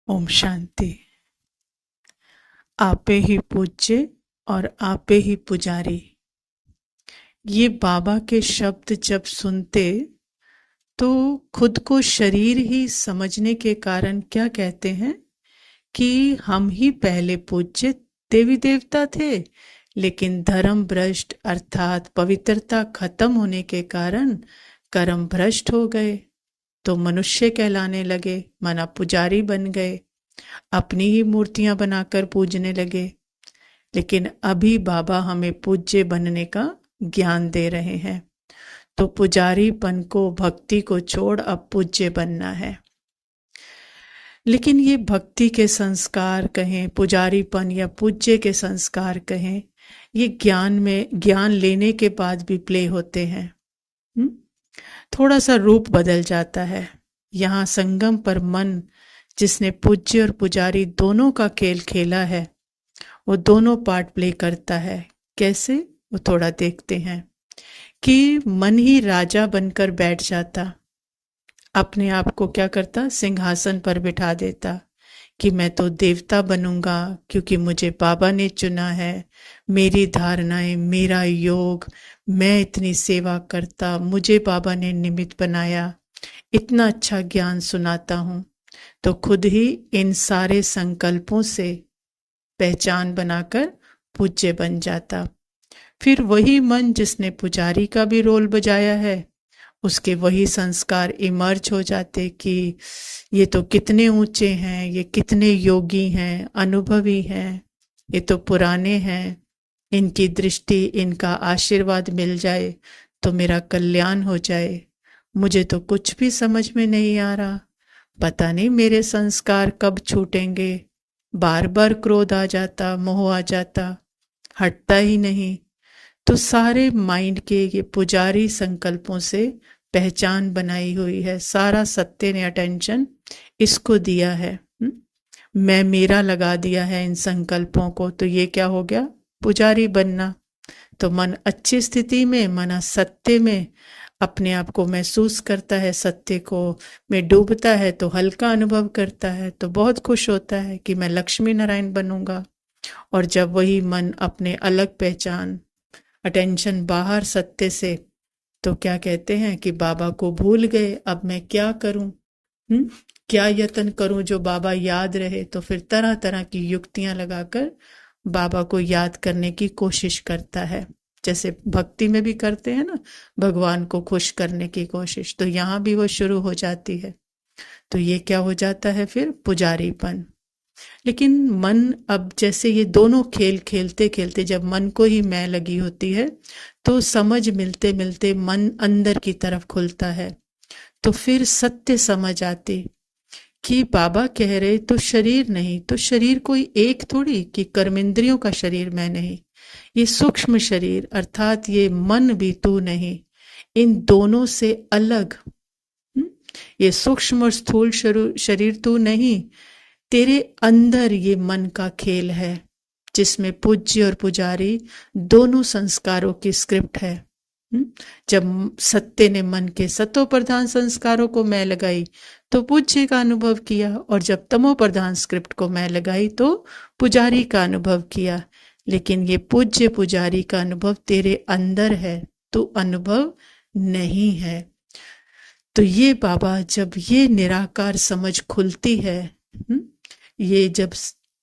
ओम शांति। आपे ही पूज्य और आपे ही पुजारी, ये बाबा के शब्द जब सुनते तो खुद को शरीर ही समझने के कारण क्या कहते हैं कि हम ही पहले पूज्य देवी देवता थे, लेकिन धर्म भ्रष्ट अर्थात पवित्रता खत्म होने के कारण कर्म भ्रष्ट हो गए तो मनुष्य कहलाने लगे, माना पुजारी बन गए, अपनी ही मूर्तियां बनाकर पूजने लगे। लेकिन अभी बाबा हमें पूज्य बनने का ज्ञान दे रहे हैं, तो पुजारीपन को, भक्ति को छोड़ अब पूज्य बनना है। लेकिन ये भक्ति के संस्कार कहें, पुजारीपन या पूज्य के संस्कार कहें, ये ज्ञान लेने के बाद भी प्ले होते हैं। थोड़ा सा रूप बदल जाता है। यहाँ संगम पर मन जिसने पूज्य और पुजारी दोनों का खेल खेला है, वो दोनों पार्ट प्ले करता है। कैसे, वो थोड़ा देखते हैं कि मन ही राजा बनकर बैठ जाता, अपने आप को क्या करता, सिंहासन पर बिठा देता कि मैं तो देवता बनूंगा क्योंकि मुझे बाबा ने चुना है, मेरी धारणाएं, मेरा योग, मैं इतनी सेवा करता, मुझे बाबा ने निमित्त बनाया, इतना अच्छा ज्ञान सुनाता हूं। तो खुद ही इन सारे संकल्पों से पहचान बनाकर पूज्य बन जाता। फिर वही मन जिसने पुजारी का भी रोल बजाया है, उसके वही संस्कार इमर्ज हो जाते कि ये तो कितने ऊंचे हैं, ये कितने योगी हैं, अनुभवी हैं, ये तो पुराने हैं, इनकी दृष्टि, इनका आशीर्वाद मिल जाए तो मेरा कल्याण हो जाए। मुझे तो कुछ भी समझ में नहीं आ रहा, पता नहीं मेरे संस्कार कब छूटेंगे। बार बार क्रोध आ जाता, मोह आ जाता, हटता ही नहीं। तो सारे माइंड के ये पुजारी संकल्पों से पहचान बनाई हुई है, सारा सत्य ने अटेंशन इसको दिया है। मैं मेरा लगा दिया है इन संकल्पों को, तो ये क्या हो गया, पुजारी बनना। तो मन अच्छी स्थिति में, मन सत्य में अपने आप को महसूस करता है, सत्य को में डूबता है तो हल्का अनुभव करता है, तो बहुत खुश होता है कि मैं लक्ष्मी नारायण बनूंगा। और जब वही मन अपने अलग पहचान, अटेंशन बाहर सत्य से, तो क्या कहते हैं कि बाबा को भूल गए, अब मैं क्या करूं, क्या यत्न करूं जो बाबा याद रहे। तो फिर तरह तरह की युक्तियां लगाकर बाबा को याद करने की कोशिश करता है, जैसे भक्ति में भी करते हैं ना, भगवान को खुश करने की कोशिश, तो यहाँ भी वो शुरू हो जाती है। तो ये क्या हो जाता है फिर, पुजारीपन। लेकिन मन अब जैसे ये दोनों खेल खेलते खेलते जब मन को ही मैं लगी होती है, तो समझ मिलते मिलते मन अंदर की तरफ खुलता है। तो फिर सत्य समझ आती कि बाबा कह रहे तो शरीर नहीं, तो शरीर कोई एक थोड़ी कि कर्मेंद्रियों का शरीर मैं नहीं, ये सूक्ष्म शरीर अर्थात ये मन भी तू नहीं, इन दोनों से अलग। ये सूक्ष्म और स्थूल शरीर तू नहीं, तेरे अंदर ये मन का खेल है जिसमें पूज्य और पुजारी दोनों संस्कारों की स्क्रिप्ट है। जब सत्य ने मन के सतो प्रधान संस्कारों को मैं लगाई तो पूज्य का अनुभव किया, और जब तमो प्रधान स्क्रिप्ट को मैं लगाई तो पुजारी का अनुभव किया। लेकिन ये पूज्य पुजारी का अनुभव तेरे अंदर है, तो अनुभव नहीं है। तो ये बाबा जब ये निराकार समझ खुलती है, ये जब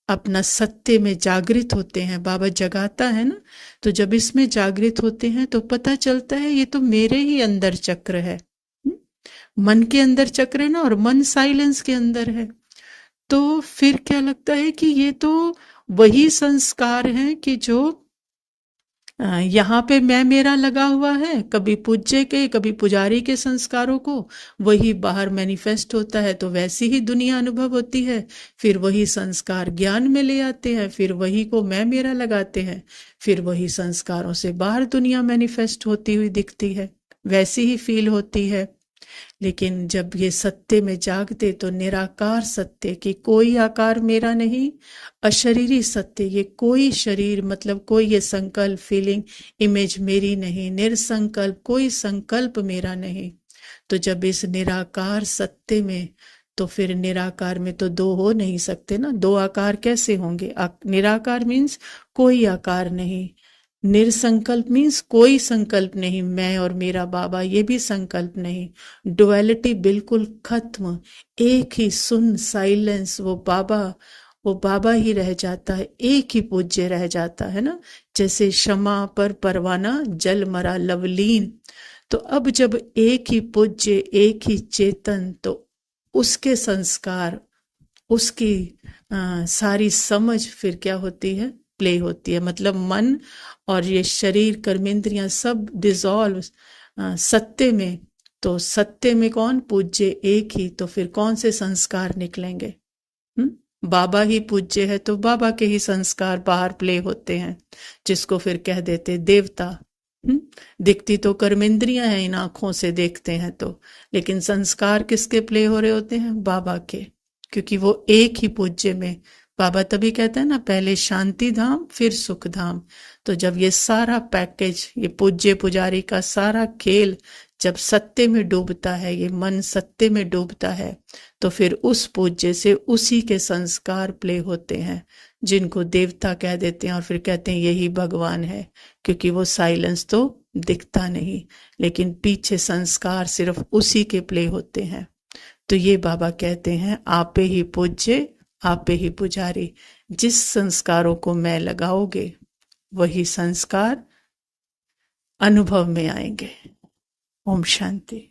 अपना सत्य में जागृत होते हैं, बाबा जगाता है ना, तो जब इसमें जागृत होते हैं तो पता चलता है ये तो मेरे ही अंदर चक्र है, मन के अंदर चक्र है ना, और मन साइलेंस के अंदर है। तो फिर क्या लगता है कि ये तो वही संस्कार हैं कि जो यहाँ पे मैं मेरा लगा हुआ है, कभी पूज्य के कभी पुजारी के संस्कारों को, वही बाहर मैनिफेस्ट होता है, तो वैसी ही दुनिया अनुभव होती है। फिर वही संस्कार ज्ञान में ले आते हैं, फिर वही को मैं मेरा लगाते हैं, फिर वही संस्कारों से बाहर दुनिया मैनिफेस्ट होती हुई दिखती है, वैसी ही फील होती है। लेकिन जब ये सत्य में जागते तो निराकार सत्य कि कोई आकार मेरा नहीं, अशरीरी सत्य, ये कोई शरीर मतलब कोई ये संकल्प, फीलिंग, इमेज मेरी नहीं, निरसंकल्प, कोई संकल्प मेरा नहीं। तो जब इस निराकार सत्य में तो फिर निराकार में तो दो हो नहीं सकते ना, दो आकार कैसे होंगे? निराकार मीन्स कोई आकार नहीं, निर्संकल्प मीन्स कोई संकल्प नहीं, मैं और मेरा बाबा ये भी संकल्प नहीं, डुअलिटी बिल्कुल खत्म, एक ही सुन साइलेंस, वो बाबा ही रह जाता है, एक ही पूज्य रह जाता है ना। जैसे क्षमा पर परवाना जल मरा लवलीन, तो अब जब एक ही पूज्य एक ही चेतन, तो उसके संस्कार, उसकी सारी समझ फिर क्या होती है? प्ले होती है। मतलब मन और ये शरीर कर्मेंद्रियां सब डिसॉल्व सत्य में, तो सत्य में कौन? पूज्य एक ही, तो फिर कौन से संस्कार निकलेंगे? बाबा ही पूज्य है तो बाबा के ही संस्कार बाहर प्ले होते हैं, जिसको फिर कह देते देवता। दिखती तो कर्मेंद्रियां हैं, इन आंखों से देखते हैं तो, लेकिन संस्कार किसके प्ले हो रहे होते हैं? बाबा के, क्योंकि वो एक ही पूज्य में। बाबा तभी कहते हैं ना, पहले शांति धाम फिर सुख धाम। तो जब ये सारा पैकेज, ये पूज्य पुजारी का सारा खेल जब सत्य में डूबता है, ये मन सत्य में डूबता है, तो फिर उस पूज्य से उसी के संस्कार प्ले होते हैं, जिनको देवता कह देते हैं और फिर कहते हैं यही भगवान है, क्योंकि वो साइलेंस तो दिखता नहीं, लेकिन पीछे संस्कार सिर्फ उसी के प्ले होते हैं। तो ये बाबा कहते हैं आपे ही पूज्य आपे ही पुजारी। जिस संस्कारों को मैं लगाओगे वही संस्कार अनुभव में आएंगे। ओम शांति।